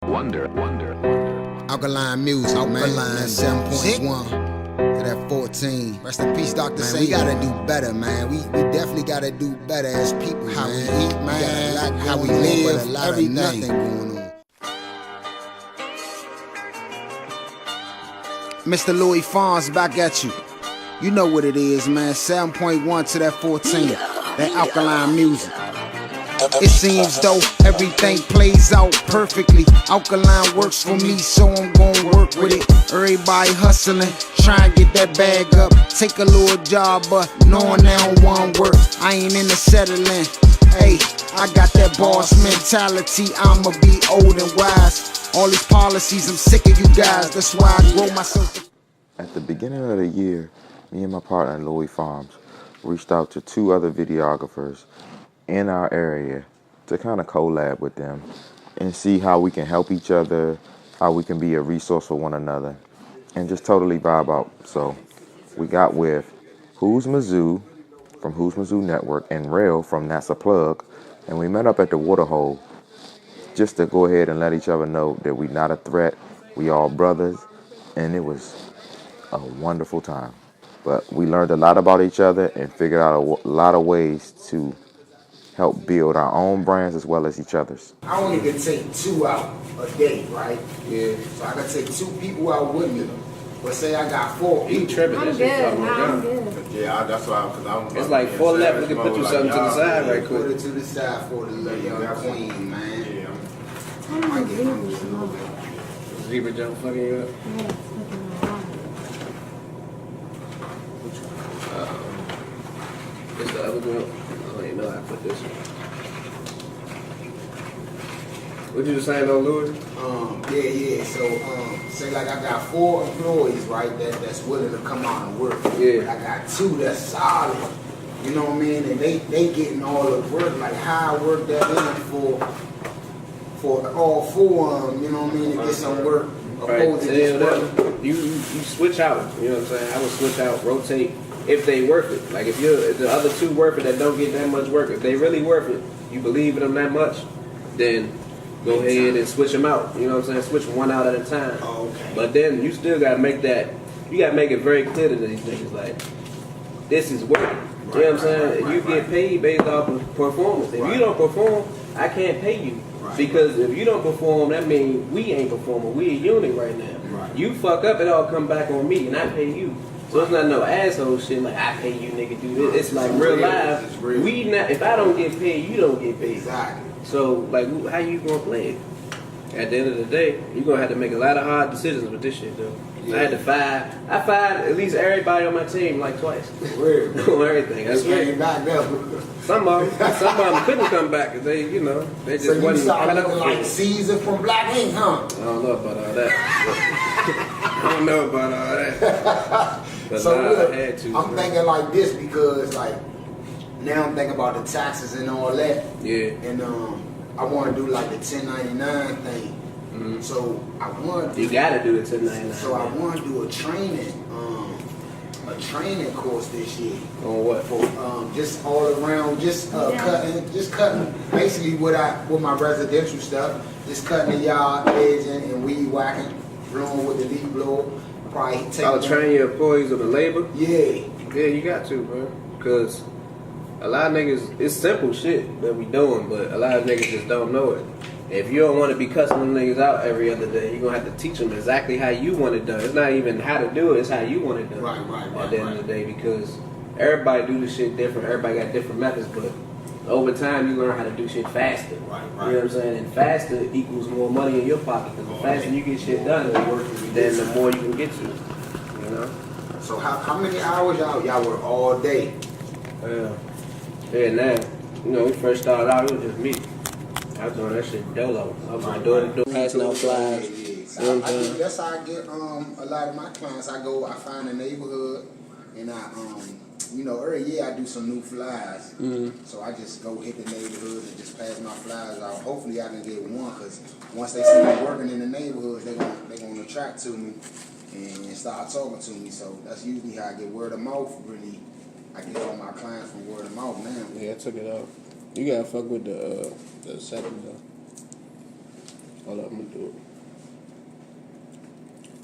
Wonder. Alkaline music, Alkaline 7.1 to that 14. Rest in peace, Dr. Man, we gotta do better, man. We definitely gotta do better as people. How we eat, man. How we live, everything. Nothing going on. Mr. Louis Fonz back at you. You know what it is, man. 7.1 to that 14. That Alkaline music. It seems though everything plays out perfectly. Alkaline works for me, so I'm gon' work with it. Everybody hustling, trying to get that bag up. Take a little job, but knowing they don't want work. I ain't into settling. Hey, I got that boss mentality. I'ma be old and wise. All these policies, I'm sick of you guys. That's why I grow myself. At the beginning of the year, me and my partner Louis Farms reached out to 2 other videographers in our area to kind of collab with them and see how we can help each other, how we can be a resource for one another, and just totally vibe out. So we got with Who's Mizzou from Who's Mizzou Network and Rail from NASA Plug, and we met up at the Waterhole just to go ahead and let each other know that we not a threat, we all brothers, and it was a wonderful time. But we learned a lot about each other and figured out a lot of ways to help build our own brands as well as each other's. I only can take 2 out a day, right? Yeah. So I can take 2 people out with me. But say I got 4 people. You tripping? I'm good. I'm good. Yeah, that's why. Cause it's like 4 left. We can put you something to the side right quick. Put it to the side for the young queen, man. Yeah. I don't get hungry a little bit. Zebra jump fucking you up. Yeah, it's fucking It's the other girl. I don't even know how to put this one. What you just saying though, Louis? Yeah. So, say like I got 4 employees, right? That's willing to come out and work. Yeah. But I got 2 that's solid. You know what I mean? And they getting all the work. Like how I work that in for all 4 of them. You know what I mean? To get some work. Right. Opposed to just work. You switch out. You know what I'm saying? I would switch out, rotate if they worth it. Like if the other 2 worth it that don't get that much work, if they really worth it, you believe in them that much, then go ahead and switch them out. You know what I'm saying? Switch one out at a time. Oh, okay. But then you still gotta make that. You gotta make it very clear to these niggas like, this is work. You know what I'm saying? You get paid based off of performance. If you don't perform, I can't pay you. Because if you don't perform, that means we ain't performing. We a unit right now. Right. You fuck up, it all come back on me, and I pay you. So it's not no asshole shit like I pay you, nigga, do this. It's like real life. We not. If I don't get paid, you don't get paid. Exactly. So like, how you gonna play it? At the end of the day, you gonna have to make a lot of hard decisions with this shit, though. Yeah. I had to fire. I fired at least everybody on my team like twice. Weird. On everything. That's Came back up. Some of them couldn't come back because they, you know, they just So you wasn't started cut looking up. like Caesar from Black Ink, huh? I don't know about all that. I don't know about all that. But So nah, look, I had to. I'm thinking like this because like now I'm thinking about the taxes and all that. Yeah. And I want to do like the 1099 thing. Mm-hmm. So I want You gotta do it to 99. So I want to do a training course this year. On what? For just all around, just cutting basically with my residential stuff, just cutting the yard edge and weed whacking, blowing with the leaf blower. Probably take. I'll train your employees of the labor. Yeah. Yeah, you got to, bro. Because a lot of niggas, it's simple shit that we doing, but a lot of niggas just don't know it. If you don't want to be cussing them niggas out every other day, you're going to have to teach them exactly how you want it done. It's not even how to do it, it's how you want it done. Right. At the end of the day, because everybody do this shit different. Everybody got different methods, but over time you learn how to do shit faster. Right. You know what I'm saying? And faster equals more money in your pocket. Because the faster you get shit done, then the more you can get to. You know? So how many hours y'all work all day? Yeah, now, you know, we first started out, it was just me. I was doing that shit dolo. I was like door passing out flyers. Yeah. You know what I'm saying? That's how I get a lot of my clients. I find a neighborhood and every year I do some new flyers. Mm-hmm. So I just go hit the neighborhood and just pass my flyers out. Hopefully I can get one, because once they see me working in the neighborhood, they're gonna attract to me and start talking to me. So that's usually how I get word of mouth. Really, I get all my clients from word of mouth now. Yeah, I took it out. You gotta fuck with the settings though. Hold up, I'm gonna do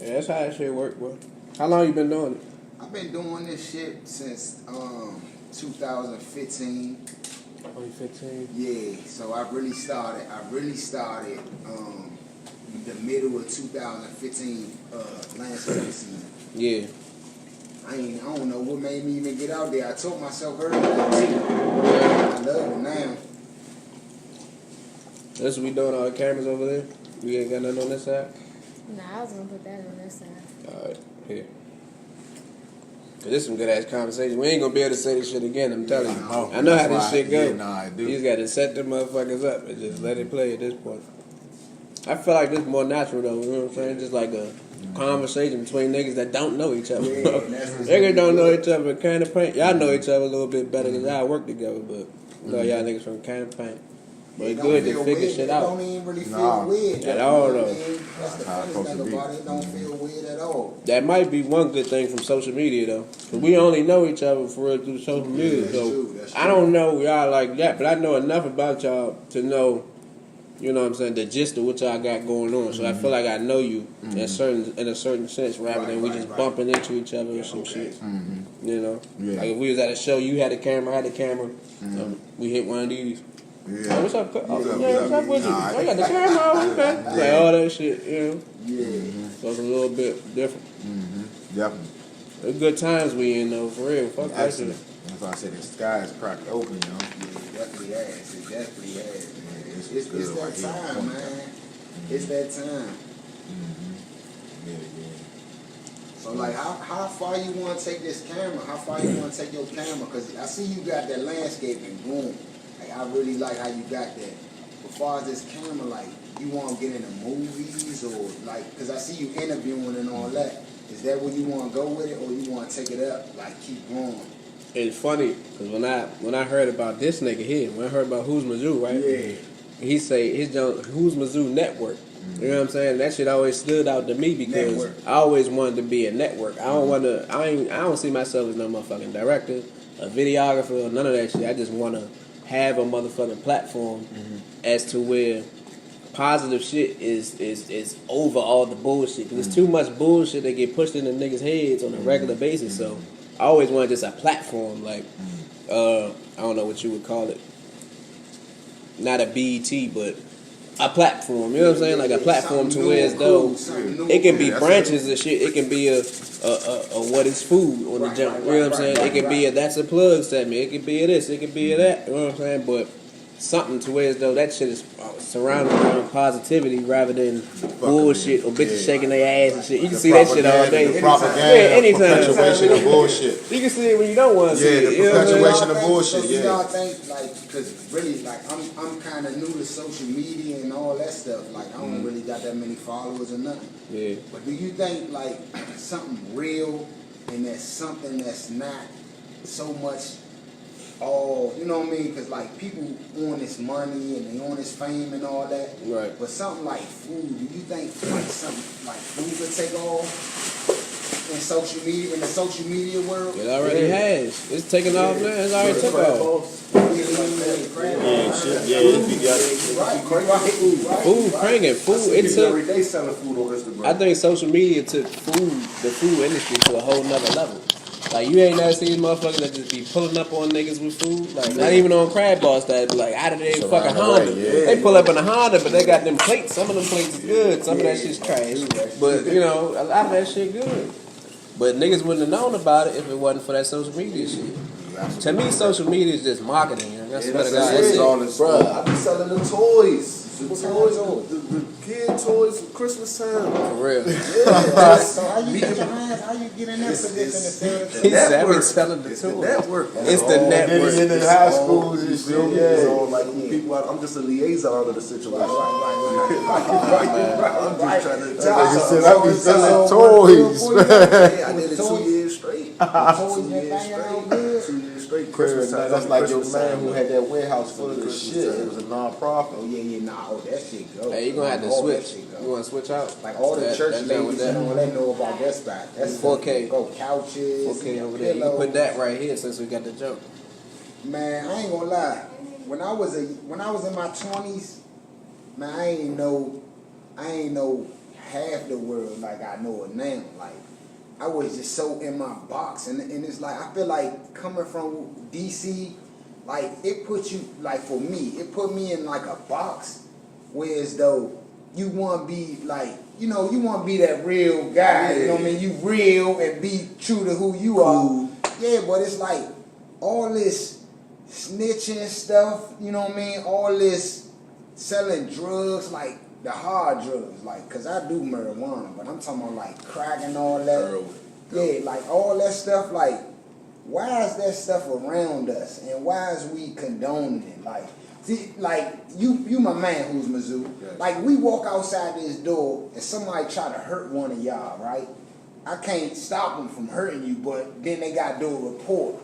it. Yeah, that's how that shit work, bro. How long you been doing it? I've been doing this shit since 2015. 2015. Yeah, so I really started the middle of 2015 landscape season. Yeah. I don't know what made me even get out there. I told myself earlier I love it now. That's what we doing, all the cameras over there? We ain't got nothing on this side? Nah, I was gonna put that on this side. Alright, here. Cause this is some good ass conversation. We ain't gonna be able to say this shit again, I'm telling you. No, I know how that's this shit why- go. yeah, nah, I do. You just gotta set them motherfuckers up and just let it play at this point. I feel like this is more natural though, you know what I'm saying? Just like a conversation between niggas that don't know each other. Yeah, that's Niggas don't know each other, Can of Paint. Y'all know each other a little bit better because y'all work together, but you know y'all niggas from Can of Paint. But it's good to figure shit out. It don't even really feel Nah. weird. At all, You know what I though. mean? That's the How it's funny supposed thing to be. about it. It don't feel weird at all. That might be one good thing from social media though. Cause we only know each other for real through social media. that's So true, that's I true. don't know y'all like that, but I know enough about y'all to know, you know what I'm saying, the gist of what y'all got going on. So I feel like I know you in a certain sense rather than we just bumping into each other or some shit. You know? Yeah. Like if we was at a show, you had a camera, I had a camera, we hit one of these. Yeah. Oh, what's up? Oh, What's up, yeah, what's up with you? Nah, Oh, you got the camera on, okay. Like all that shit, you know? Yeah. So it's a little bit different. Definitely. It's good times we in though, for real. Fuck that shit. Excellent. That's why I said the sky is cracked open, you know. Yeah, it definitely has. It definitely has. Yeah, It's good that right here. time, man. It's that time. Yeah. So like, how far you want to take this camera? How far you want to take your camera? Because I see you got that landscaping boom. Like I really like how you got that. As far as this camera, like you want to get into movies or like, because I see you interviewing and all that. Is that where you want to go with it, or you want to take it up, like keep going? It's funny because when I heard about this nigga here, when I heard about Who's Mizzou, right? Yeah. He say his Who's Mizzou Network. You know what I'm saying? That shit always stood out to me because Network. I always wanted to be a network. I don't see myself as no motherfucking director, a videographer, or none of that shit. I just want to have a motherfucking platform as to where positive shit is over all the bullshit. Because there's too much bullshit that get pushed into niggas' heads on a regular basis. So I always wanted just a platform, like I don't know what you would call it. Not a BET, but a platform. You know what I'm saying? Like a platform to where as though it can be branches of shit. It can be a what is food on the jump. You know what I'm saying? It can be a that's a plug segment. It can be a this. It can be a that. You know what I'm saying? But something to where as though that shit is surrounded around positivity rather than bullshit or bitches shaking their ass and shit. You can see that shit all day. The propaganda, Yeah, anytime. perpetuation of bullshit. You can see it when you don't want to see Yeah, it. the You know what I'm saying? perpetuation of bullshit, So yeah. y'all think like, cause really like I'm kind of new to social media and all that stuff. Like I don't really got that many followers or nothing. Yeah. But do you think like something real and that's something that's not so much all, you know what I mean? Cause like people on this money and they on this fame and all that. Right. But something like food, do you think like something like food could take off in social media, in the social media world? It already has. It's taking off now. It's already took off. Yeah, shit. Yeah, if you got it. Right. Food, cranking, food. It took. Every day selling food on Instagram. I think social media took the food industry to a whole nother level. Like you ain't never seen motherfuckers that just be pulling up on niggas with food. Like not even on crab bar style, but like out of their Just fucking around the Honda. way, yeah. They pull up in a Honda, but they got them plates. Some of them plates is good. Some of that shit's trash. But you know, a lot of that shit good. But niggas wouldn't have known about it if it wasn't for that social media shit. To me, social media is just marketing. You know? That's what I got. That's all It. this, bruh. I be selling the toys. The toys, the kid toys for Christmas time. For real. Yeah. So how you get your hands? How you get in that position? He said we network. selling the It's the tool. network. It's the And then network. he in the high schools and You shit. feel me? Yeah. So like people, I'm just a liaison of the situation. Right. I'm just trying to. Like I said, I be selling toys. Yeah, I did it 2 years straight. 2 Toys years been banging out straight. good. 2 years straight. Christmas time. That's like your Christmas man time, who had that warehouse full of the shit. It was a non-profit. Oh yeah, nah. Oh, that shit go. Hey, you gonna have to All that switch. shit go. You want to switch out? Like all the That- church that done with ladies and that. all they know about that spot. That's 4K. Go couches. Okay, and over there. You can pillows. put that right here since we got the joke. Man, I ain't gonna lie. When I was in my 20s, man, I ain't know I ain't know half the world like I know it now. Like, I was just so in my box, and it's like, I feel like coming from DC, like, it put you, like, for me, it put me in like a box, whereas though you want to be like, you know, you want to be that real guy, you know what I mean? You real and be true to who you are. Yeah, but it's like all this snitching stuff, you know what I mean? All this selling drugs, like the hard drugs, like, cause I do marijuana, but I'm talking about like crack and all that. Yeah, like all that stuff, like, why is that stuff around us, and why is we condoning it? Like, see, like you my man who's Mizzou. Yes. Like, we walk outside this door and somebody try to hurt one of y'all, right? I can't stop them from hurting you, but then they got to do a report.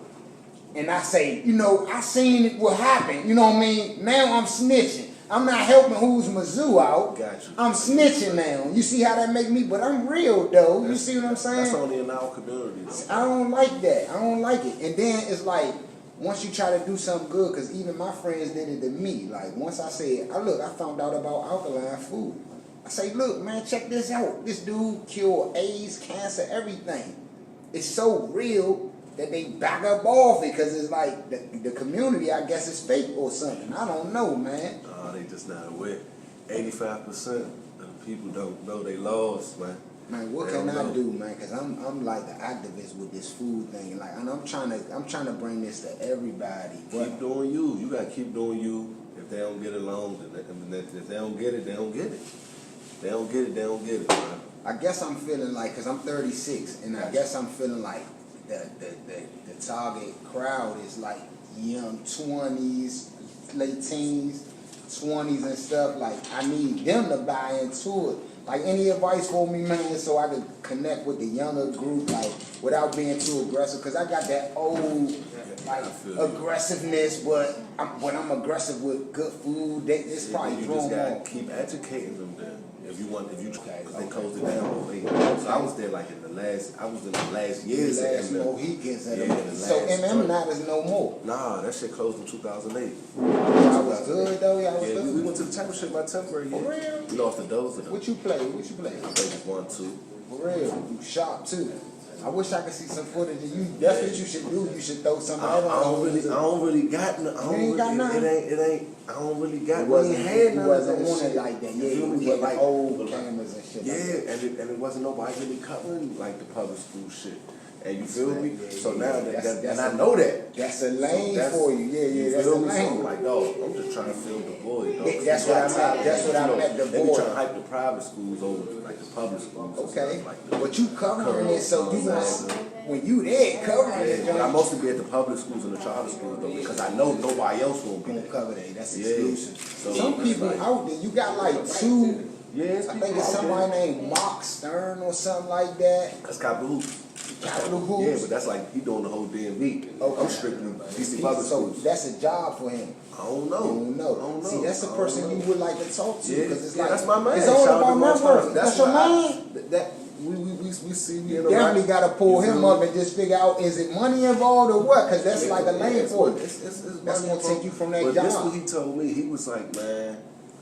And I say, you know, I seen it what happened, you know what I mean? Now I'm snitching. I'm not helping who's Mizzou out. Got you. I'm snitching now. You see how that make me? But I'm real, though. You see what I'm saying? That's only in our community, though. I don't like that. I don't like it. And then it's like, once you try to do something good, because even my friends did it to me. Like, once I said, look, I found out about alkaline food. I say, look, man, check this out. This dude cured AIDS, cancer, everything. It's so real that they back up off it, because it's like the community, I guess, is fake or something. I don't know, man. They just not aware. 85% of the people don't know they lost, man. Man, what They can don't I know. do, man? Because I'm like the activist with this food thing. Like, and I'm trying to bring this to everybody. But Keep doing you. You gotta keep doing you. If they don't get along, if they don't get it, they don't get it. They don't get it, they don't get it, man. I guess I'm feeling like, because I'm 36, and I guess I'm feeling like the target crowd is like young 20s, late teens, 20s and stuff. Like, I need them to buy into it. Like, any advice for me, man, so I could connect with the younger group, like, without being too aggressive? Because I got that old, like, aggressiveness, but when I'm aggressive with good food, it's probably You throwing just gotta off. keep educating them then. If they closed it down. So I was there like in the last years. Last of MM. Mohicans at Yeah, them. the So last MM joint. not is no more. Nah, that shit closed in 2008. Y'all was good though. Y'all was Yeah, good. we went to the championship by temporary year. For real? We lost the Dozer. What you play? What you play? I played just 1-2. For real, you sharp too. I wish I could see some footage of you. That's what you should do. You should throw some. I don't really got no. You ain't got nothing? It ain't. I don't really got. It We wasn't. ain't had It none of wasn't that on shit. it like that. Yeah, You feel we me? had But like old cameras and shit. Yeah, like that. and it wasn't nobody really covering like the public school shit. And you feel me? Yeah, So yeah, now yeah. that That's I know that. That's a lane that's- for you. Yeah, that's a feel me? So I'm lane. like, dog, I'm just trying to fill the void, dog. That's what I meant. That's what I meant, the They be void. trying to hype the private schools over like the public schools. and Okay, stuff like that. but you covering it, so you want when you there covering it, But I you mostly be at the public schools and the charter schools though, because I know nobody else won't be gonna there. cover that. That's Yeah. exclusive. So, Some it's people like- out there. You got like two. Yeah, it's I people think it's out somebody there. named Mark Stern or something like that. That's Capital Capital Yeah, Hoops. but that's like he doing the whole DMV. Okay. I'm strictly DC public So schools. that's a job for him. I don't You know. don't know. I don't know. See, that's the I don't person know. you would like to talk to Yeah, because it's yeah, like that's my man. it's all Shout out about to Mark network. Stern. That's your why man. That we see me in the Definitely right. got to pull You him feel up me? and just figure out, is it money involved or what? Because that's like a lane for you. It's That's money, gonna bro. take you from that But job. this what he told me. He was like, man,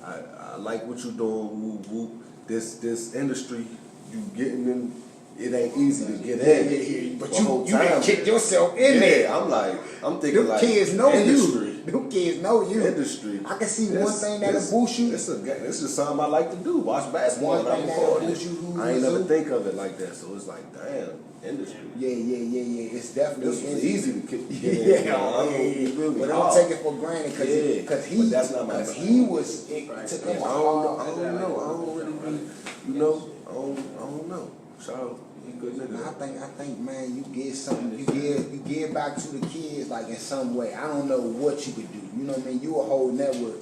I like what you doing. Woo, woo. This industry, you getting in. It ain't easy to get in. But The whole you done time. kicked yourself in there. Yeah, I'm thinking Them like kids know industry. you. Them kids know you. Industry. I can see one thing that'll This- boost you. This is something I like to do. Watch basketball. One and I'm thing a that'll part of boost it. you, who's I ain't never Mizzou? think of it like that. So it's like, damn, industry. Yeah. It's definitely This was easy to get Yeah, in. You feel me? but Hard. don't take it for granted because Yeah, but that's not my because bad. he was it took I him a don't hard. know. I don't really be, you know. I don't know. Shout out, he good nigga. I think, man, you give something, you give back to the kids like in some way. I don't know what you could do. You know what I mean? You a whole network,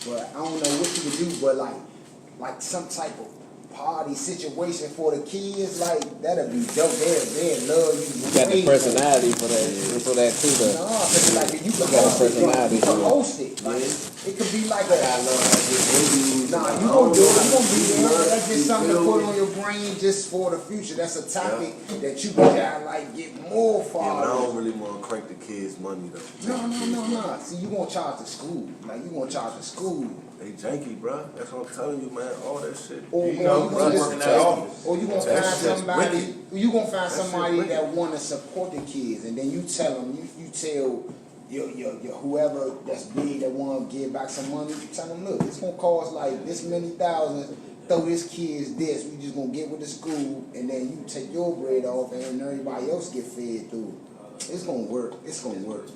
but I don't know what you could do. But like some type of party situation for the kids, like that'll be dope. They'll love you. You got the personality for that too, though. No, cause like you can got a host it. personality You can to it. host it. Like, it could be like a. Nah, Nah, you gonna do it. You gonna be there. That's just something to put on your brain just for the future. That's a topic that you can like get more Yeah, but I followers. don't really want to crank the kids' money though. No. See, you gonna charge the school. Like you gonna charge the school. They janky, bro. That's what I'm telling you, man. All that shit. Or You know, you gonna just- just- working that office. or you gonna That find shit's somebody. wicked. You gonna find That shit somebody wicked. that want to support the kids, and then you tell them. You tell your whoever that's big that want to give back some money. You tell them, look, it's gonna cost like this many thousands. Throw this kids this. We just gonna get with the school, and then you take your bread off, and everybody else get fed through. It's gonna work. It's gonna work.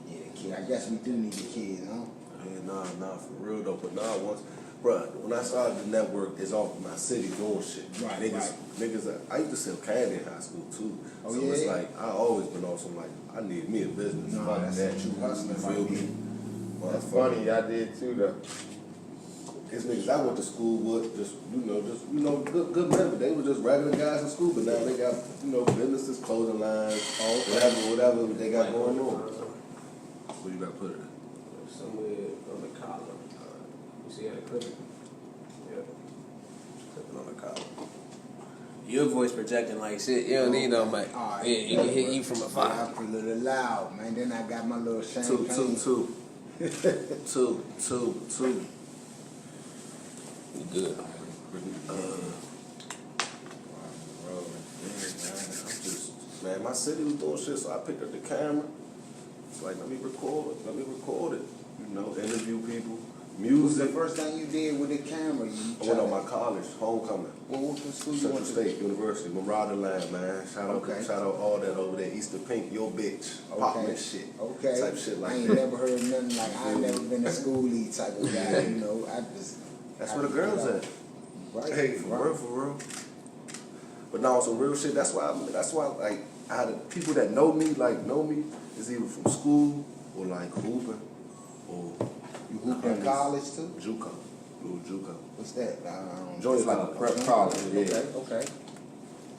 Yeah, kid. I guess we do need the kids, huh? Yeah, nah, for real though. But nah, bruh, when I started the network, it's off my city doing shit. Right, Niggas, I used to sell candy in high school too. Oh, So yeah? it's like, I always been on some like, I need me a business. Nah, Fuck that's that. a true hustler You feel right me? there. That's funny, I did too though. It's niggas I went to school with, just good men. They were just regular guys in school, but now they got, businesses, clothing lines, whatever they got going on. Where you got to put it? Somewhere on the collar. You see how they clip it? Yeah. Clipping on the collar. Your voice projecting like shit. You don't need no mic. All right. Yeah, it can hit you from afar. I'm a little loud, man. Then I got my little champagne. Two. You good. Man, my city was doing shit, so I picked up the camera. It's like, let me record it. Interview people, What was the music. first thing you did with the camera? I went on my college, homecoming. What school you Central went to? State University, Marauder Land, man. Shout out all that over there. Easter Pink, your bitch, Popman shit, Okay. type shit I like ain't that. never heard nothing like I ain't never been a schoolie type of guy, I just. That's where the girls at. Right. Hey, for real. But now on some real shit. That's why like I had people that know me is either from school or like hooping or You hooped in college too? JUCO, little JUCO. What's that? I don't Joint It's like a prep college, yeah. Okay.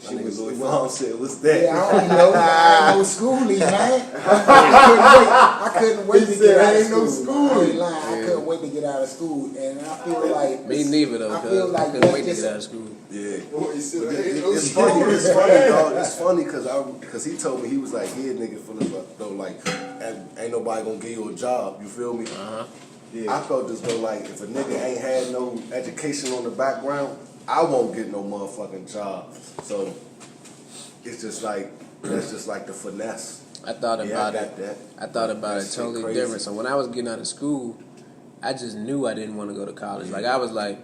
My nigga Louis Vuitton said, "What's that?" Yeah, I don't know. I ain't no schoolie, man. I couldn't wait He to said, get out "I of ain't no school. I ain't schoolie." lying. I couldn't wait to get out of school, and I feel like Me neither though, I feel cuz like I couldn't that's wait to just- get out of school. Yeah. Boy, he said, But "Ain't no it's school." funny, dog. It's funny because he told me he was like, he a nigga feeling though like, ain't nobody gonna give you a job. You feel me? Yeah. I felt as though like if a nigga ain't had no education on the background, I won't get no motherfucking job. So it's just like that's just like the finesse. I thought Yeah, about I it. got that. I thought about That it shit totally crazy. different. So when I was getting out of school, I just knew I didn't want to go to college. Like I was like,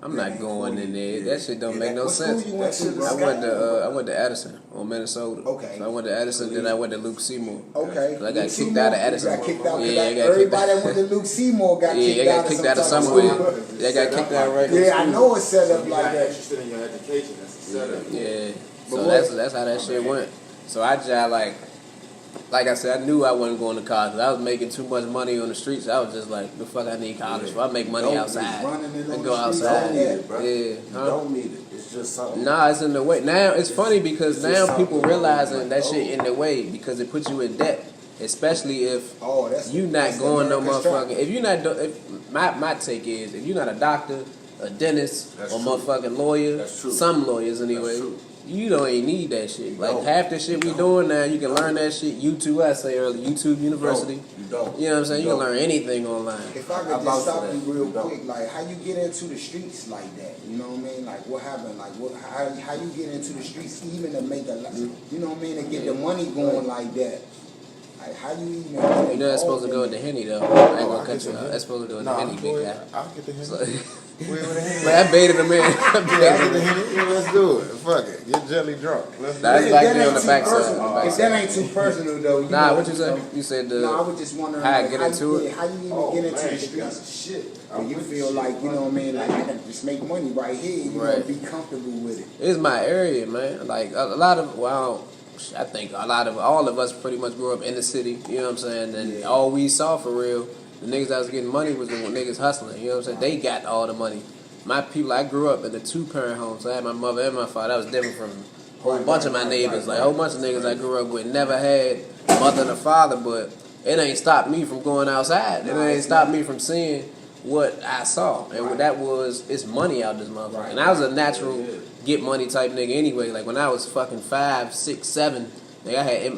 I'm not going in there. That shit don't make no What school sense. you went to, bro? I went to Addison on Minnesota. Okay. So I went to Addison, then I went to Luke Seymour. Okay. I got Luke kicked out of Seymour? Addison. You got kicked out. Yeah, I 'cause got kicked everybody out. that went to Luke Seymour got Yeah, kicked they out. got of kicked out of some type somewhere. school. They got kicked out right Yeah, I know it's set up You like got that. interested in your education. That's the setup. Yeah. But So what- that's how that shit went. So I just like I said, I knew I wasn't going to college. I was making too much money on the streets. I was just like, the fuck I need college for? I make money Don't outside. running in I on go the streets, You outside. don't need it, bro. Yeah. You Huh? don't need it. It's just something. Nah, it's in the way. Now it's funny because It's just now something people that realizing like, that shit oh. in the way because it puts you in debt, especially if Oh, that's you that's not going no America's motherfucking. trap. If you not, if my take is if you're not a doctor, a dentist, That's or true. motherfucking lawyer, That's true. some lawyers anyway, true. you don't even need that shit. Like don't. half the shit we doing now, you can learn that shit. YouTube, I say earlier, YouTube University. You don't. You know what I'm saying? You can don't. learn anything online. If I I could vouch just for stop that. you real You don't. quick, like how you get into the streets like that? You know what I mean? Like what happened? Like how you get into the streets even to make a you know what I mean? To get the money going like that. Like how you even? You know that's supposed to go in the Henny though. I ain't gonna cut you out. That's supposed to go in the Nah, Henny, go big ahead. guy. I'll get the hint. So, Where the hint? like I baited him in. I Yeah, baited I'll get him the in. hint. Yeah, let's do it. Fuck it. Get jelly drunk. Let's do That's it. If back that there on ain't the too backside. personal, if that ain't too personal though, you Nah, know, what you say? You said the. No, I was just wondering how I like, get how into you, it? yeah, how you even Oh, get into man, the you got streets. some shit. Where you feel like, you know what I mean, like I can just make money right here, you know, Right. be comfortable with it. It's my area, man. Like a lot of I think all of us pretty much grew up in the city. You know what I'm saying? And all we saw for real, the niggas that was getting money was the niggas hustling. You know what I'm saying? They got all the money. My people, I grew up in a 2-parent home, so I had my mother and my father. That was different from a whole bunch of my neighbors. Like a whole bunch of niggas I grew up with never had a mother and a father, but it ain't stopped me from going outside. It ain't stopped me from seeing what I saw. And what that was, it's money out this motherfucker. And I was a natural get money type nigga anyway. Like when I was fucking 5, 6, 7, like I had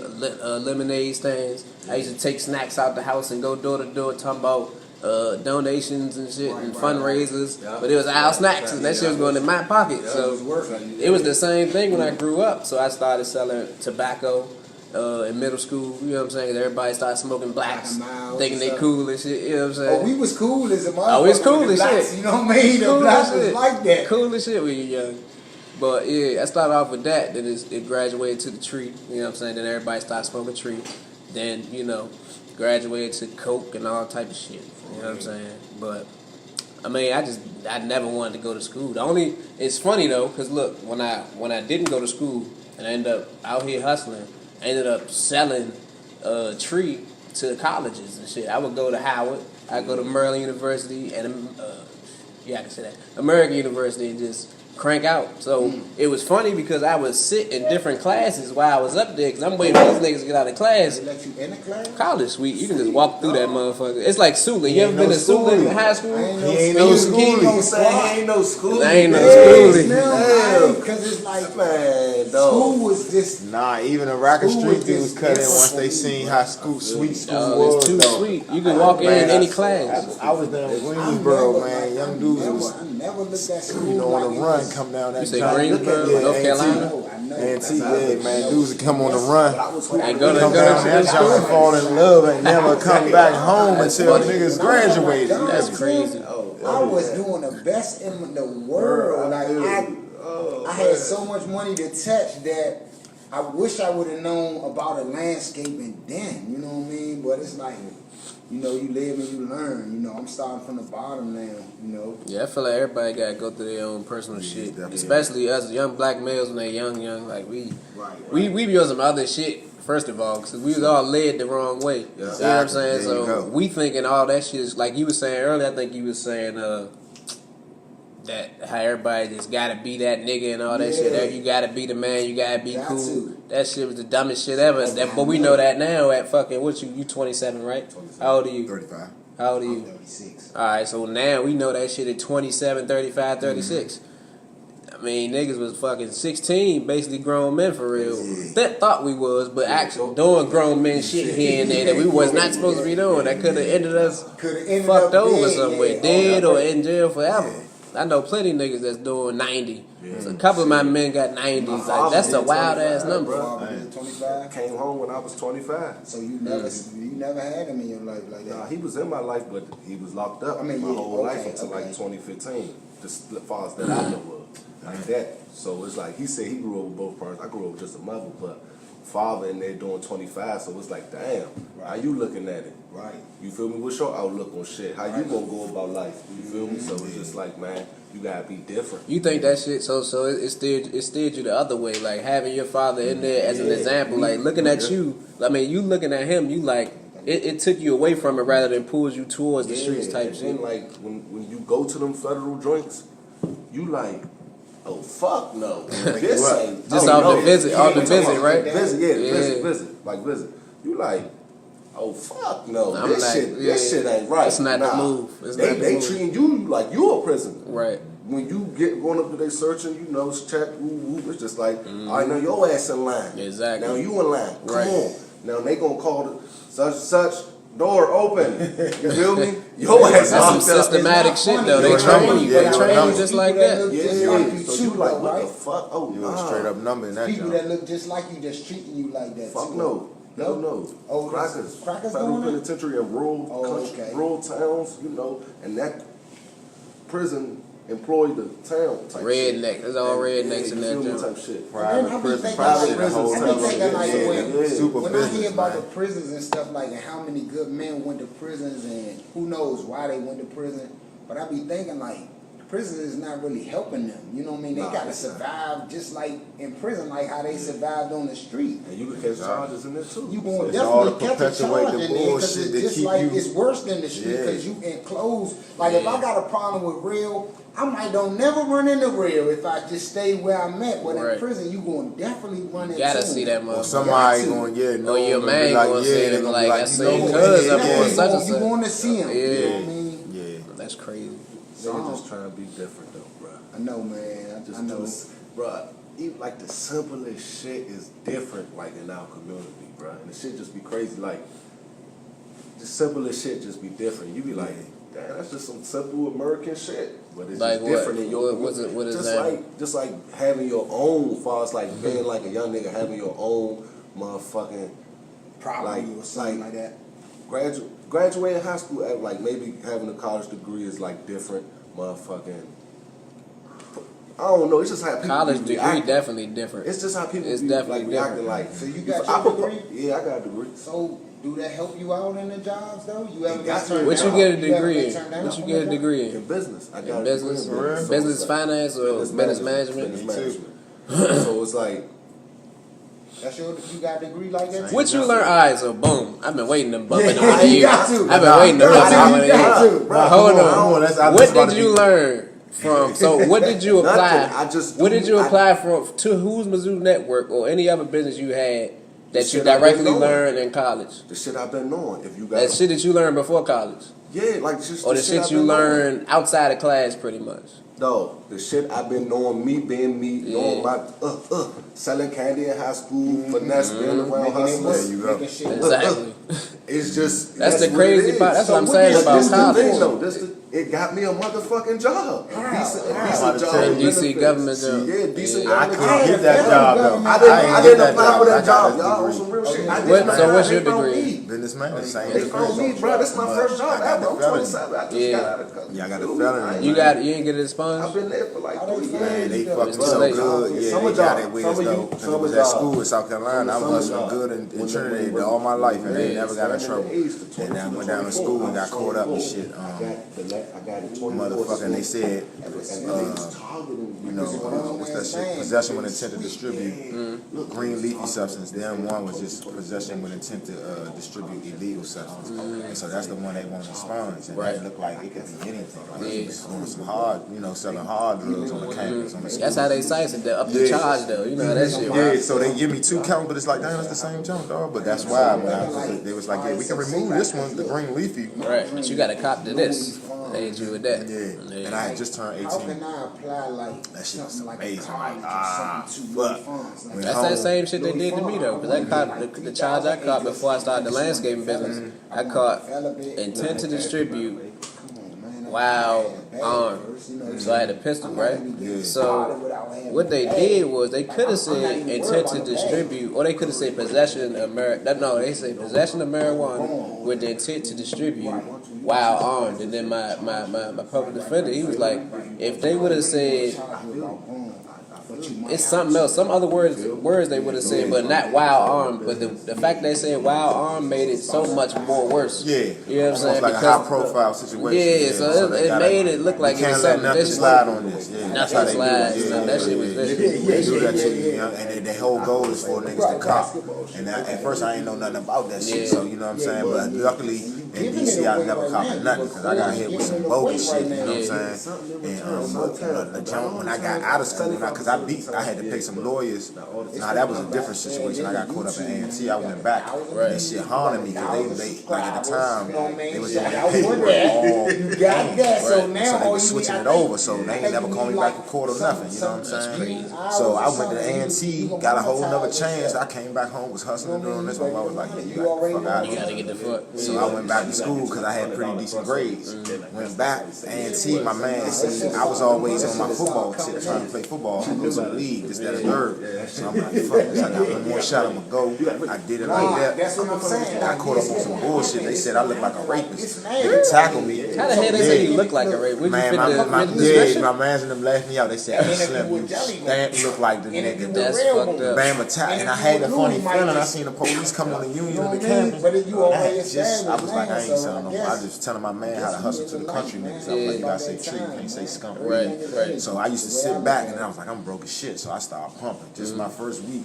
lemonade stands. I used to take snacks out the house and go door to door talking about donations and shit and Right. fundraisers, Yeah. but it was our snacks and that shit was going in my pocket. So it was the same thing when I grew up. So I started selling tobacco in middle school. You know what I'm saying? Everybody started smoking blacks, Black and mild thinking they and cool and shit. You know what I'm saying? Oh, we was cool as a motherfucker. Oh, we was cool with the as blacks, shit. You know what I mean? The Cool blacks as was shit. like that. Cool as shit when you're young. But yeah, I started off with that. Then it graduated to the tree. You know what I'm saying? Then everybody started smoking tree. Then, you know, graduated to coke and all type of shit. You know what I'm saying? But I mean, I never wanted to go to school. It's funny though, cause look, when I didn't go to school and I ended up out here hustling, I ended up selling tree to colleges and shit. I would go to Howard, I'd go to Maryland University and I can say that, American University, and just crank out. So it was funny because I would sit in different classes while I was up there, cause I'm waiting for these niggas to get out of class. They let you in the class? College suite, you can just walk through that motherfucker. It's like Sula. You ever been to Sula in high school? I ain't no He ain't school. no He ain't no schoolie. squad. Ain't no school. I ain't no Yes, schoolie. no, because it's like, Man, school dog. was just, Nah, even the Rocket School Street was dudes just cut in different once for they me. seen how sweet school Dog, was. it's too though. sweet. You can walk in Man, any I- class. I was down in I Greensboro, never, man. like, Young dudes was, I never looked at school you know, on like the it run, was- come down that You say joint. Greensboro, Yeah, North A&T. Carolina? I know. A&T, yeah, man. Dudes would come on the run. And go to Come down that joint and fall in love and never come back home until niggas graduated. That's crazy. I was doing the best in the world. Like I had so much money to touch that I wish I would have known about a landscaping then. You know what I mean? But it's like, you know, you live and you learn. You know, I'm starting from the bottom now. You know. Yeah, I feel like everybody gotta go through their own personal shit. definitely. Especially us young black males when they young. Like we be on some other shit. First of all, because we was all led the wrong way. You know what I'm saying? There you So go. we thinking all that shit is like you was saying earlier. I think you was saying that how everybody just gotta be that nigga and all that shit. Yeah. That you gotta be the man. You gotta be Got cool. to. That shit was the dumbest shit ever. But we know that now at fucking what you 27, right? How old are you? 35. How old are you? 36. Alright, so now we know that shit at 27, 35, 36. I mean, niggas was fucking 16, basically grown men for real. That thought we was, but actually doing grown men shit here and there that we was not supposed to be doing. That could have ended us Could have ended fucked up over dead, some way, yeah. dead or in jail forever. I know plenty of niggas that's doing 90. So a couple of my men got 90s. Like, that's a wild ass number. Father was 25. Came home when I was 25. So you never had him in your life like Nah, that. he was in my life, but he was locked up I mean, my yeah, whole life okay, until like okay. 2015. Just as far as that I know of, like that. So it's like he said he grew up with both parents. I grew up with just a mother, but father in there doing 25. So it's like, damn, how you looking at it? Right. You feel me? What's your outlook on shit? How you gonna go about life? You feel me? So it's just like, man, you gotta be different. You think that shit, so it steered you the other way, like having your father in there as an example, like looking at you. I mean, you looking at him, you like it took you away from it rather than pulls you towards the streets type and shit. then like when you go to them federal joints, you like, oh fuck no, this ain't Just oh, off no. the visit, Yeah, off the we talking visit, about right? Visit, yeah, Yeah. visit. You like, oh fuck no, I'm this like, this shit ain't right. It's not the move. It's not the they move. treating you like you a prisoner. Right. When you get going up to they searching, you know, it's check, it's just like, I know your ass in line. Exactly. Now you in line. Come Right. on. Now they gonna call the such door open. You feel me? Your ass That's some locked up. systematic It's shit not though. funny, They though. train you. They Yeah, train yeah. you just like that. Yeah, Just like you so too, you like, though, what right? the fuck? Oh, You nah. a straight up number in that People joint. that look just like you, just treating you like that. Fuck too. no. No. Oh, Crackers. Crackers Federal doing it? penitentiary in rural, Oh, country, okay. rural towns, you know, and that prison employed the town type Redneck. shit. There's all And, rednecks yeah, in you that feel me joint. type shit. Private I be prison, thinking private like, prisons, I be thinking like yeah, when, yeah. super when I business, hear about man. the prisons and stuff like and how many good men went to prisons and who knows why they went to prison, but I be thinking like prison is not really helping them. You know what I mean? They Nah, gotta it's not. survive just like in prison, like how they survived on the street. And you can catch charges in there too. You gonna It's all to definitely catch a perpetuate charge the in there because bullshit it's that just keep like you- it's worse than the street Yeah. because you enclosed. Like if I got a problem with real, I might don't never run into real if I just stay where I'm at. But Right. in prison, you gonna definitely run into. Gotta see that him. Or motherfucker. somebody Got to. going, yeah, no. Or your gonna man be like, gonna yeah, see they him gonna like, be I you seen know, cuz yeah, up on yeah, such and You such. going to see him? You know what I Yeah. mean? Yeah. That's crazy. Niggas just trying to be different though, bro. I know, man. Just I know. bro. Even like the simplest shit is different, like in our community, bro. And the shit just be crazy. Like the simplest shit just be different. You be like, damn, that's just some simple American shit, but it's Like just what? different in your. What is just that? just like having your own, far as like being like a young nigga having your own motherfucking Property like- or something like- like that. graduating high school, like maybe having a college degree is like different, motherfucking. I don't know. It's just how people College be degree reacting. definitely different. It's just how people It's be definitely like reacting. different. Like, So you got I your prefer- degree? Yeah, I got a degree. So do that help you out in the jobs though? You ever It got got turned to. What down? you get a You ever degree been in? turned down What you on get a that job? degree In in? business, I got In a business, degree in business. So business it's like- finance or business management? Business management. So it's like, That's you got a degree like that? What you learn? All right, so boom. I've been waiting to bump into Yeah, one of you you. got to. I've been waiting to bump into one of You got you. to. bro, Hold come on. that's- I'm What just about did to you be- learn from? So what did you apply? Nothing. I just What do- did you I- apply from to Who's Mizzou Network or any other business you had that you shit I've been directly knowing. learned in college? the shit I've been knowing. If you got That shit that you learned before college, yeah, like just or the shit I've you been knowing. learned outside of class, pretty much. No, the shit I've been knowing, me being me, knowing Yeah. my selling candy in high school, finesse, being around Making it hustlers. work, you go. making shit work. Exactly. It's just That's the what crazy it is. part. That's So what I'm what saying is- about this the college. thing, though. It got me a motherfucking job. Decent job. DC benefits. government job. Yeah, decent Yeah. I government couldn't job. get that job though. I didn't get that apply job, for but I that got job, this y'all. On degree. some real shit. I did What- not so what's apply. your They found degree? me. Businessman, the same They found me, degree. bro. This is my first job I got ever. the I'm felony. 27. I just Yeah. got out of college. Yeah, I got the Ooh, felony. I ain't You like- got you didn't get it I've expunged. been there for like 3 Man, years. they fucked me It's so late. good. Yeah, Summer they got job. it with Summer us though. youth. Because it Summer was at job. school in South Carolina. I was hustling Summer good job. in When Trinidad the- all my life, and they Yeah, never got in starting trouble. at the age of And then I 24, went down to school and got caught up and shit. I got it 24. Motherfucker, and they said, you know, what's that shit? Possession with intent to distribute green leafy substance. Then one was just possession with intent to distribute illegal substance. And so that's the one they want to expunge. And it looked like it could be anything. Like doing some hard, selling hard drugs on the campus. On the That's how they size it. They up the Yeah. charge though. You know how that shit. Yeah, Right? so they give me 2 counts, but it's like, damn, it's the same jump, dog. But that's why they was like, yeah, we can remove this one, the green leafy. Right, but you got to cop to this. They hit you with that. Yeah, and I had just turned How 18. can I apply like That shit was something like amazing. a college Like, or something to fuck. Louis funds? Like, Went That's home. that same shit they did to me though. Cause I caught the charge I caught before I started the landscaping business. I caught intent to distribute while armed. So I had a pistol, right? So what they did was they could have said intent to distribute, or they could have said possession of marijuana. No, they say possession of marijuana with the intent to distribute while armed. And then my public defender, he was like, if they would have said it's something else, some other words they would have said, but not while armed. But the fact they said while armed made it so much more worse. Yeah, You know what I'm almost saying? like a high profile situation. Yeah, so they it gotta- made it look like you it was can't let something nothing vicious. slide on this. Yeah, that's how Nothing they do it. slides. Yeah, That shit was vicious. They do that to you, and their whole goal is for niggas to cop. And at first I ain't know nothing about that shit, Yeah. so you know what I'm saying. But luckily in DC I never copped nothing because I got hit with some bogus shit. You know what I'm saying? And the jump when I got out of school, because I had to pay some lawyers. Now that was a different situation. I got caught up in A&T. I went back. And shit haunted me because they like at the time they was doing that paperwork all You got that, so Right. now So they all was you switching need- it over, so they ain't never called me back for court or nothing, you know what I'm saying? So I went to A&T, got a whole nother chance. I came back home, was hustling doing this. My mom was like, yeah, you got the fuck out of You gotta here. get the fuck. So I went back to school because I had pretty decent grades. Went back, A&T, my man, see, I was always on my football tip trying to play football, go to the league, this, that, and third. So I'm like, fuck this, I got one more shot, I'm gonna go. I did it like that. That's what I'm saying. Got caught up on some bullshit. They said I look like a rapist. They tackled me. How the hell they say you look like a rape? Would you Man, fit my the description? mans and them laughed me out. They said, "I'm slim, you stand look like the nigga." That's fucked up. Bam attack, and I had a funny feeling. I seen the police come on the union of the campus. But if you already I was like, I ain't established, selling them. I just telling my man how to hustle to the country niggas. I was like, you gotta say tree, you can't say skunk. Right. So I used to sit back and I was like, I'm broke as shit. So I started pumping. Just my first week.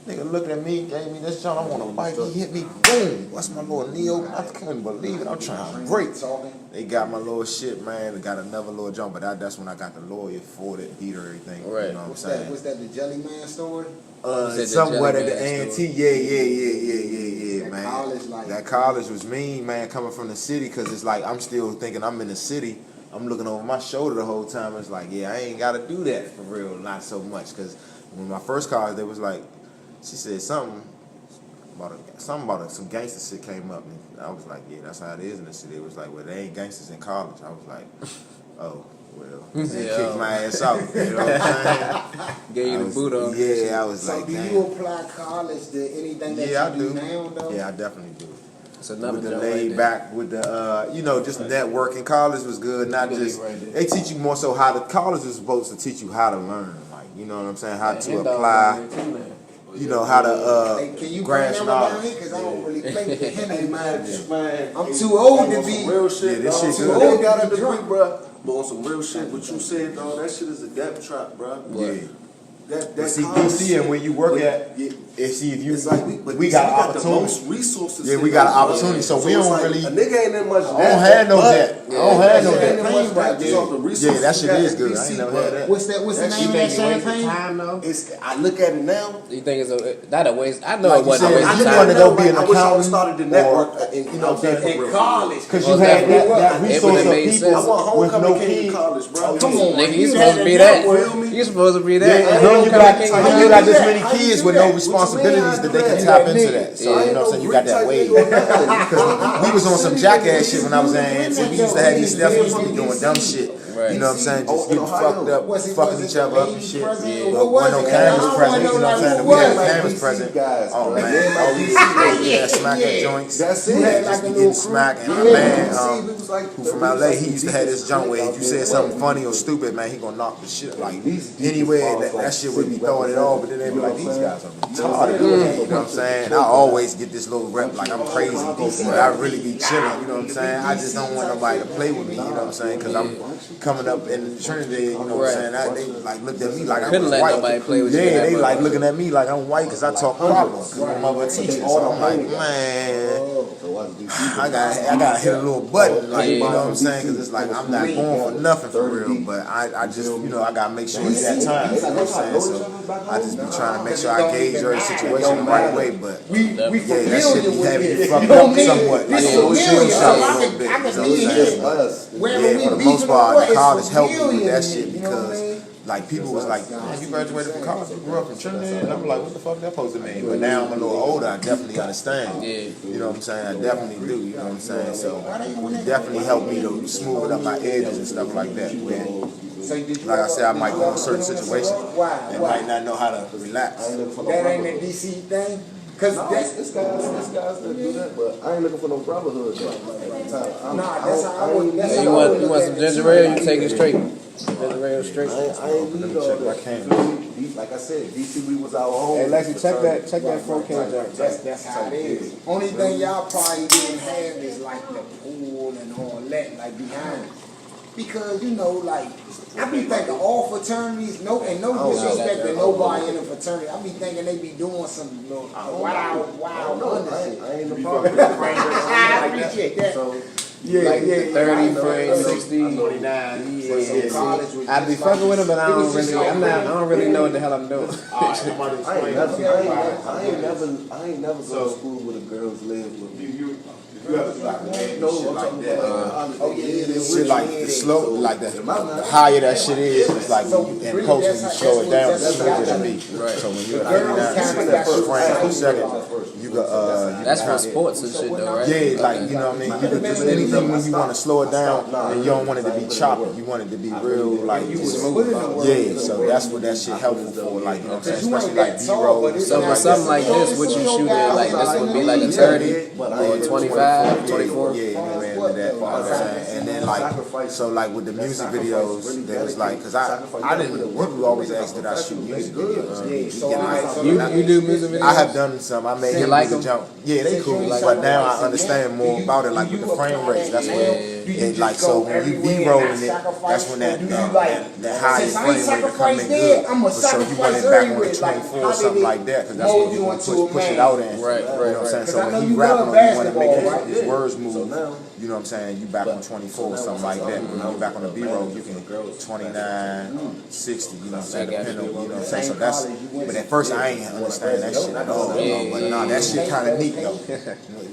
Nigga looked at me, gave me this shot, I want to bite, he hit me, boom. What's my little knee open? I couldn't believe it. I'm trying to break. They got my little shit, man. They got another little jump, but that's when I got the lawyer for it, beat her, everything. Right. You know what I'm What's saying? that? What's that? The Jelly Man story? said the Somewhere Jelly at the Man A&T, yeah, That man. college life. That college was mean, man, coming from the city, because it's like, I'm still thinking I'm in the city. I'm looking over my shoulder the whole time. It's like, yeah, I ain't got to do that for real, not so much. Because when my first college, they was like, she said something, some gangster shit came up, and I was like, yeah, that's how it is in the city. It was like, well, they ain't gangsters in college. I was like, oh, well, they kicked my ass out. You know what I'm saying? Gave you the boot on. Yeah, I was So like, do damn. you apply college to anything that Yeah, I you do do. now, though? Yeah, I definitely do. It's another With the joint laid right back, with the just networking. College was good, not Believe just right there. they teach you more so how to. College is supposed to teach you how to learn, like you know what I'm saying, how there. to Hen dog apply, down there too, man. you know how to Hey, can you bring grasp them down knowledge. here? Because I don't really play with the Hey Henry, man, man. I'm hey, too old on to some be. real shit. Yeah, this dog. shit Too good. old got a degree, Drunk. bro. But on some real shit, what you said, dog, that shit is a depth trap, bro. Yeah. That But see, college DC, shit, and when you work but- at, yeah, see if you, it's like we got the opportunity. most resources. Yeah, we in got us, an bro. opportunity, so we it's don't like, really- A nigga ain't that much. I don't have no debt. I don't have no Ain't debt. that much debt just off the Yeah, resources that shit you got is at good. I DC, ain't never bro. had that. What's the name of that champagne? Time though? I look at it now. You think it's not a waste? I know Like it you wasn't said, a waste I of just time. wanted to go be an I wish I accountant would started the or- network, and you know what I'm saying? In college. Because Well, you had that- that it resource would've of made people sense. I want with no homecoming king in kids. college, bro. Come on. Nigga, you You supposed to had be that that. network. You supposed to be Yeah, that. and then you Homecoming got king. this many How you kids do with that? no What responsibilities that they can You tap got into niggas. that. So you know what I'm saying? You got that wave. Because We was on some jackass shit when I was in Anson. We used to have these stuff. We used to be doing dumb shit. Right. You know what I'm saying? Just Oh, in getting Ohio. fucked up, Was it fucking each other up and shit. president? But What was when no it? cameras I present, wanna you know what I'm know saying? who We had was it? cameras DC present. guys, Oh bro. man, Yeah, all we DC used to do Yeah. was smack at Yeah. joints. That's We it. had Like just a be little getting smacked. And crew. my Yeah. man, DC, we was like- who from LA, he used to have this junk where if you said something funny or stupid, man, he gonna knock the shit like anywhere. That shit would be throwing it all, but then they be like, these guys are retarded. You know what I'm saying? I always get this little rep like I'm crazy, but I really be chilling. You know what I'm saying? I just don't want nobody to play with me. You know what I'm saying? Because I'm coming up in Trinidad. You know what I'm saying? They like looked at me like I Couldn't was let white. nobody play with you in Yeah, that they like motherfucker. looking at me like I'm white because I talk proper. Because my mother teaches. So I'm like, man. I gotta hit a little button, like, you know what I'm saying? Because it's like I'm not going for nothing for real, but I just, you know, I gotta make sure it's that time. You know what I'm saying? So I just be trying to make sure I gauge every situation the right way, but We yeah, that familiar shit be with having it. you fucked You know up what I mean? somewhat. Like This a little familiar, shell so shock a I little can- bit. I can You know see what I'm it. saying? Wherever Yeah, we for the beefing most or part, what, the college it's helped me with familiar that to me, shit you know what I because mean? like people was like, man, you graduated from college, you grew up from Trinidad, and I'm like, what the fuck that supposed to mean? But now I'm a little older, I definitely understand. Yeah. You know what I'm saying? I definitely do. You know what I'm saying? So it definitely helped me to smooth up my edges and stuff like that. Where, like I said, I might go in certain situations and might not know how to relax. That ain't a DC thing? Cause that's, It's guys that do that, but I ain't looking for no brotherhood though. At the time. nah, that's how I would, that's You how I would want look some at ginger ale? You take it straight. Ginger ale straight. I ain't need all check my that. can. Like I said, DC, we was our home. Hey, Lexi, check that 4K jump. That's how it is. Only thing y'all probably didn't have is like the pool and all that, like behind it. Because you know, like I be thinking all fraternities, no disrespect to nobody in the fraternity. I be thinking they be doing some little wild wonder shit. I ain't the problem. I appreciate that. So, Like 30 frames, 60. I be fucking with him, but I don't really know what the hell I'm doing. I ain't never go to school where the girls live with me. Shit like the slow, like the higher that shit is, it's like when you in post when you slow it down, the smoother it'll be. So when you're at 39 frames per second, you got That's for sports and shit though, right? yeah, like you know what I mean. You could just anything when you want to slow it down and you don't want it to be choppy. You want it to be real, like just smooth. Yeah, so that's what that shit helpful for. Like you know what I'm saying, especially like B-roll. So for something like this, what you shoot at, like this would be like a 30 or 25, 24. Yeah, anywhere into that. You know what I'm saying? And then like, so like with the music videos, there was like, cause I didn't. People always ask did I shoot music videos? You do music videos? I have done some. I made him like the them? jump. Yeah, they cool. But now I understand more about it. Like with the frame rates, that's when it like so when you be rolling it, that's when that higher frame rate come in good. But so you run it back on the 24 or something like that, because that's what you gonna push it out in. Right, You know what I'm saying? So I know when he you rapping, love you want to make basketball, his words move. you know what I'm saying, you back on 24 or something like that. When you back on the B-roll, you can 29, 60, you know what I'm saying, depending on, you know what I'm saying. So that's, but at first I ain't understand that shit at all. But nah, that shit kind of neat though.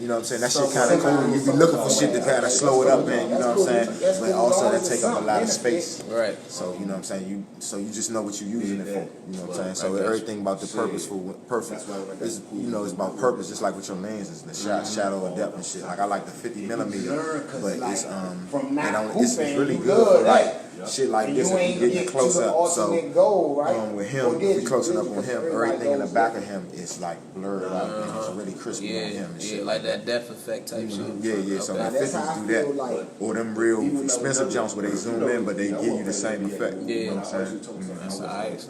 You know what I'm saying, that shit kind of cool. You be looking for shit to kind of slow it up, man, you know what I'm saying. But also that take up a lot of space. Right. So, you know what I'm saying, so you just know what you're using it for, you know what I'm saying. So everything about the perfect is, you know, it's about purpose, just like with your lenses, the shadow and depth and shit. Like I like the 50 millimeter, but it's really good for like shit like this if you get close up. So with him, if we closing up on him, everything in the back of him is like blurred out and it's really crispy on him and shit. Like that depth effect type shit. Yeah. So the 50s do that, or them real expensive jumps where they zoom in, but they give you the same effect. You know what I'm saying? That's alright,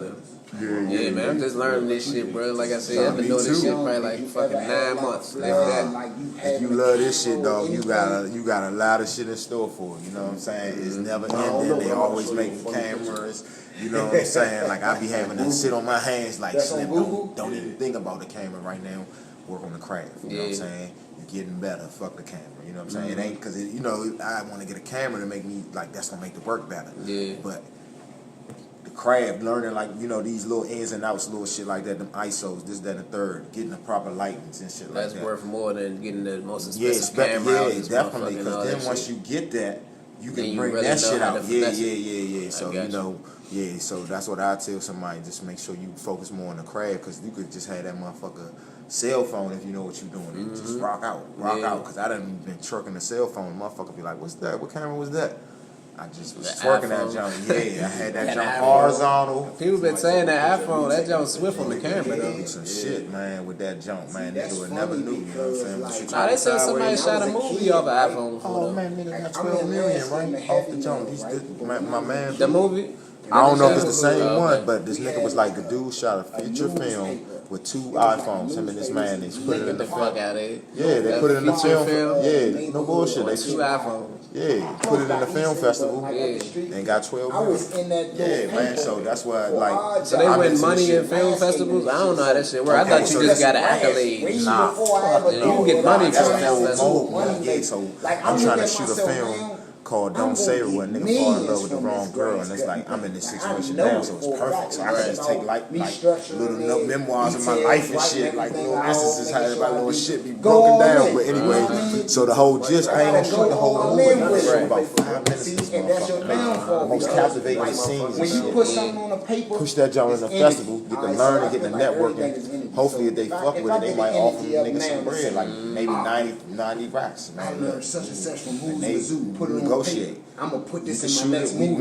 Yeah, man, I'm just learning this shit, bro. Like I said, I've been doing this shit probably like fucking 9 months. If you love this shit, dog, you got a lot of shit in store for it. You know what I'm saying? It's never ending. They always making cameras. You know what I'm saying? Like I be having to sit on my hands like Slim, don't even think about the camera right now. Work on the craft. You know what I'm saying? You're getting better. Fuck the camera. You know what I'm saying? It ain't because you know I want to get a camera to make me like that's gonna make the work better. Yeah. But the craft, learning like you know these little ins and outs, little shit like that, them ISOs, this, that, and the third, getting the proper lightings and shit like that. That's worth more than getting the most expensive camera out. Yeah, definitely. Because then once you get that, you can bring that shit out. Yeah. So you know. Yeah, so that's what I tell somebody. Just make sure you focus more on the craft, because you could just have that motherfucker cell phone if you know what you're doing. Just rock out. Because I done been trucking the cell phone. The motherfucker be like, "What's that? What camera was that?" I just was twerking that junk. Yeah, I had that junk horizontal. People been saying that iPhone, that junk swift on the camera though. Some shit, man, with that junk, man. Nigga would never knew. You know what I'm saying? Nah, they said somebody shot a movie off an iPhone before. Oh man, nigga got 12 million right off the junk. My man. The movie. I don't know if it's the same one, but this nigga was like, the dude shot a feature film with 2 iPhones, him and this man. They put it in the fuck out of it. Yeah, they put it in the film. Yeah, no bullshit. They 2 iPhones. Yeah, put it in the film festival. Yeah, and got 12 million. Yeah, man. So that's why, like. So they win money in film festivals. I don't know how that shit works. I thought you just got an accolade. Nah, you get money from film festivals. Yeah, so I'm trying to shoot a film called Don't Say It, where a nigga fall in love with the wrong girl, and it's like I'm in this situation now, so it's perfect. So I can just take like little memoirs of my life and shit, like little instances how my little shit be broken down. But anyway, so the whole gist, I ain't gonna shoot the whole movie. I'm gonna shoot about 5 minutes of this motherfucker. The most captivating scenes and shit. Push that joint in the festival, get to learn and get the networking. Hopefully, if they fuck with it, they might offer the niggas some bread, like maybe 90 racks. Man, and they negotiate. I'm gonna put this in my next movie,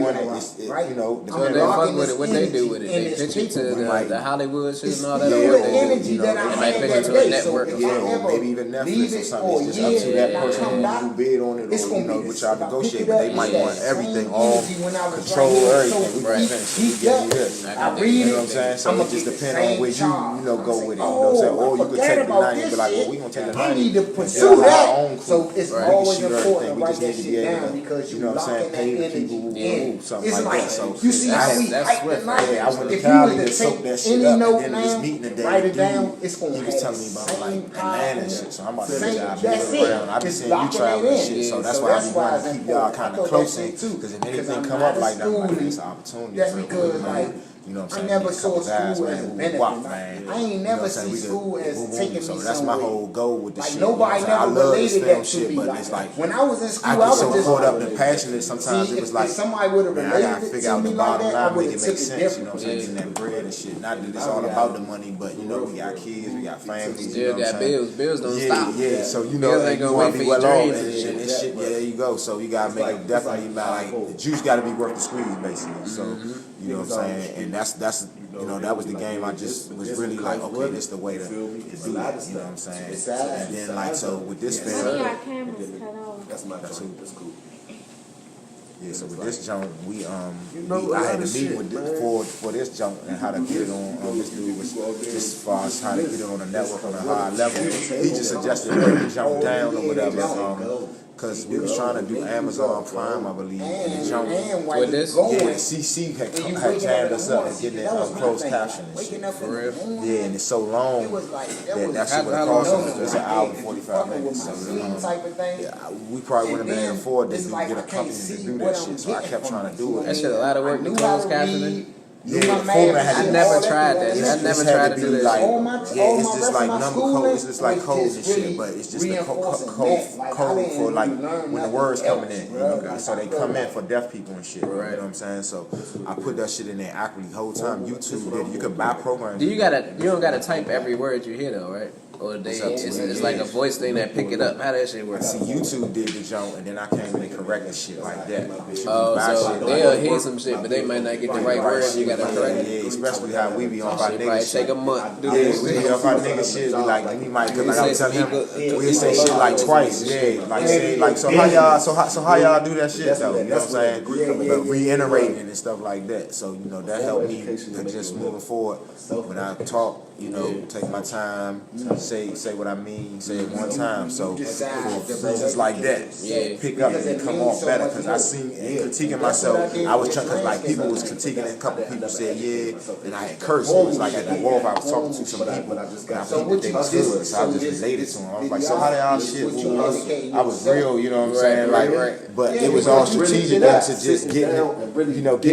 right? You know, so they fuck with it. What they do with it? They pitch it to the Hollywood shit and all that. Or what they do? They might pitch it to a network or something. Or maybe even Netflix or something. It's just up to that person who bid on it, or you know, what y'all negotiate. But they might want everything, all control everything. We can finish. We give you this. You know what I'm saying? So it just depends on where you know go with it. You know what I'm saying? Or you could take the 90 and be like, well, we gonna take the 90. need to pursue that. So it's always important. We just need to be able to, you know what I'm saying, pay the people who move, something like that. So you see, that's swift. I went to Cali to soak that shit up, and then this meeting today, write it down. It's gonna he was telling me about like Atlanta and shit. So I'm about to get y'all moving around. I be seeing you traveling and shit, so that's why I be wanting to keep y'all kind of close in, because if anything come up like that, like it's an opportunity for everybody. You know what I'm saying? I never saw school as a benefit. Man. I ain't never seen school as taking me so somewhere. that's my whole goal with the like shit. Nobody you know never related that to me. But it's like when I was in school, I was get so just caught up and passionate. Sometimes it was like, somebody would have man, I gotta related figure to out the me like bottom that, I line, would make have it took make it sense. You know different. what I'm saying? Getting that bread and shit. Not that it's all about the money, but you know, we got kids, we got families. Still got bills. Bills don't stop. Yeah. So you know, ain't you gonna want wait to be for well your off dreams and shit. Yeah, there you go. So you gotta make it definitely like the juice got to be worth the squeeze, basically. So you know what I'm saying? And that's you know, that was the game. I just was really like, okay, this the way to do it. You know what I'm saying? And then like, so with this One of film, y'all cameras cut off. That's cool. yeah. So with this junk, I had to meet with for this junk and how to get it on. This dude was just as far as how to get it on the network on a high level. He just suggested break the junk down or whatever. because we was trying to do Amazon Prime, I believe, and the jump. while With you this? going, Yeah, CC had jammed us up and getting it closed caption and shit. Yeah, and it's so long that shit would have cost us just an hour and 45 minutes. So, yeah, we probably wouldn't have been able to afford to get a company to do that shit. So I kept trying to do it. That shit a lot of work to close captioning. Yeah, format had I to never be- tried that. it's- I never it's had tried to be do that like, shit. yeah, it's just like number code. It's just like codes and shit, but it's just the code for like when the words coming in. You know, so they come in for deaf people and shit. You know what I'm saying? So I put that shit in there accurately the whole time. YouTube did. You could buy programs. Do you don't gotta type every word you hear though, right? Or it's like a voice thing that pick it up. How that shit work? See, YouTube did the jump, and then I came in and corrected shit like that. Oh, so they'll hear some shit, but they might not get the right words. You gotta correct it. Yeah, especially how we be on our Shit nigga probably shit. take a month. Do Yeah, this. we be on our nigga shit. We like we might, cause like I was telling him, we say shit like twice. Yeah, like say like so how y'all do that shit though? You know what I'm saying? But reiterating and stuff like that. So you know that helped me to just moving forward. When I talk, you know, take my time, say what I mean, say it one time. So for reasons like that, pick up and come off better. Cause I seen in critiquing myself, I was trying, cause like people was critiquing and a couple people said yeah, and I had cursed. It was like at the wharf I was talking to some people, and I think that they was good, so I just related to them. I was like, so how they all shit? I was real, you know what I'm saying? Like, but it was all strategic to just getting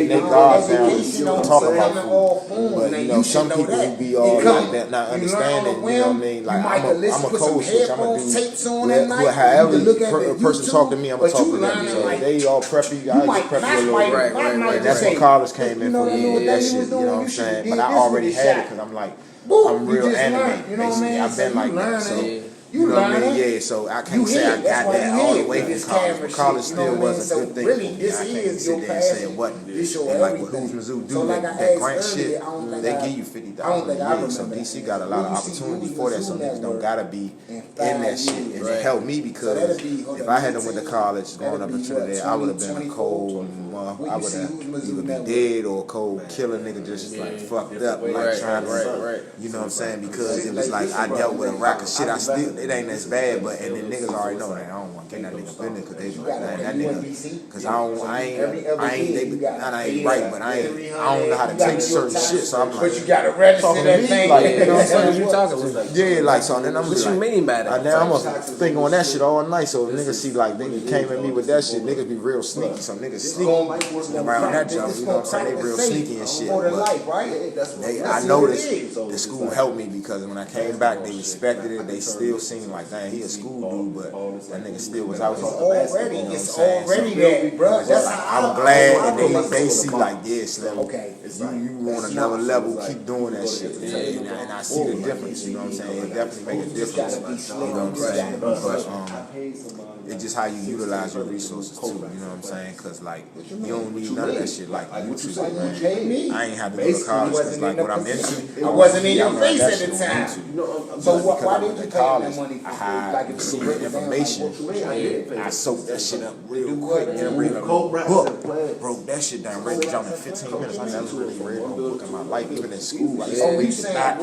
their guards down and talking about food. But you know, some people who be all like that, not understanding, you know what I mean? Like I'm a code switch. I'm a dude. However a person talk to me, I'm gonna talk to them. So they all preppy. I just prep you a little bit. Right. And that's when college came in for me with that shit. You know what I'm saying? But I already had it because I'm like, I'm real animated. Basically, I've been like that. So. You know what I mean? Yeah, so I can't say I got that all the way from college, but college still was a good thing for me. I can't sit there and say it wasn't. And like what Who's Mizzou do, that grant shit, they give you $50,000 a year. So DC got a lot of opportunity for that, so niggas don't gotta be in that shit. And it helped me because if I hadn't went to college going up into there, I would have been a cold, I would have either been dead or a cold killing nigga just like fucked up, like trying to, you know what I'm saying? Because it was like I dealt with a rack of shit. I still, it ain't as bad, but and then niggas already know that I don't want to get that nigga business because they that nigga, because I ain't right, but I don't know how to take certain shit, so I'm like, But you gotta register that thing. like, you know what I'm What saying? you talking about? Yeah, like so. Then I'm What just you like, mean by that? now I'm gonna think on that shit all night. So if niggas see like niggas came at me with that shit, niggas be real sneaky. Some niggas sneaky around that job. You know what I'm saying? They real sneaky and shit. But I noticed the school helped me because when I came back, they respected it. They still seemed like, dang, he a school dude, but that nigga still was out here. Already, You know what I'm it's saying? already that, bro. That's how I'm glad, and they see like, yeah, Slim, you on another level, keep doing that shit. And I see the difference, you know what I'm saying? It definitely make a difference, you know what I'm saying? But it's just how you utilize your resources too, you know what I'm saying? Cause like, you don't need none of that shit like YouTube, man. I ain't have to go to college cause like what I'm into, it wasn't in your face that at the shit on time. YouTube. So But why because did you in pay college, that money? I had received information, I soaked that shit up real quick and read a book, broke that shit down, read the jump in 15 minutes. I never really read no book in my life, even in school. I used to read the back,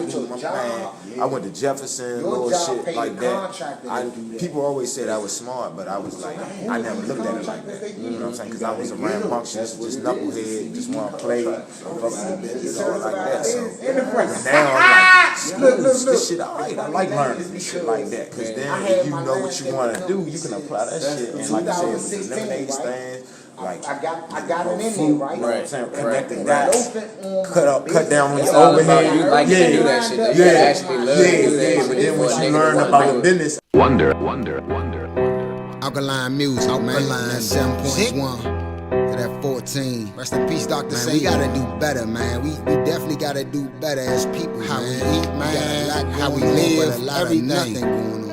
I went to Jefferson, little shit like that. People always said I was smart, but I was like, I never looked at it like that. You know what I'm saying? Because I was a rambunctious, just knucklehead, just want to play, fuck with the business, all like that. So but now I'm like, this shit alright. I like learning and shit like that. Because then if you know what you want to do, you can apply that shit. And like you said, with the lemonade stands, like I got it in here, right? You know what I'm saying? Connecting dots, cut down on It's your all about overhead. you like to do that shit. Though. You gotta actually learn to do that shit. But then for a when you nigga learn to about wanna the do it. business, Alkaline music, man. 7.1 to that 14. Rest in peace, Dr. Man, we gotta do better, man. We definitely gotta do better as people. How we eat, man. How we live. Every nothing going on.